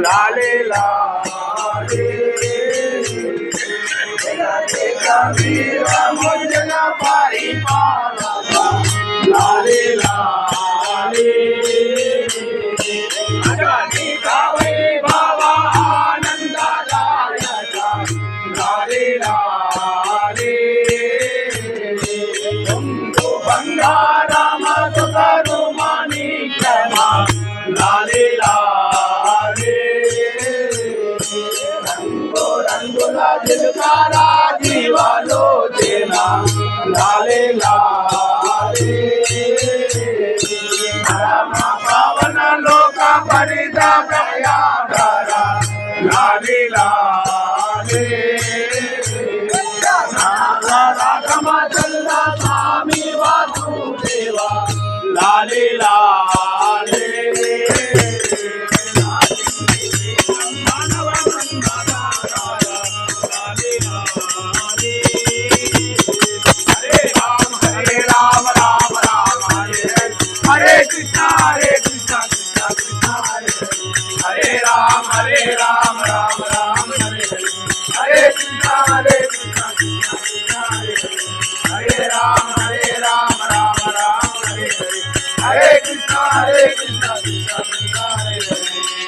लाले लाले मुझना पारी लाले लाले अजानी गावे बाबा आनंदा लाले लाले तुमको बंगारा मत करो मानी क्षमा लाले लाले रंगुला जिलकारा जीवालो देना लाले लाले पावन लोका परिदा गया धारा लाले लाले रागमा चल्ला स्वामी वासुदेवा लाले लाले हरे कृष्णा कृष्णा कृष्णा हरे राम राम राम हरे हरे कृष्णा कृष्णा कृष्णा हरे राम राम राम हरे हरे कृष्णा कृष्णा कृष्णा हरे हरे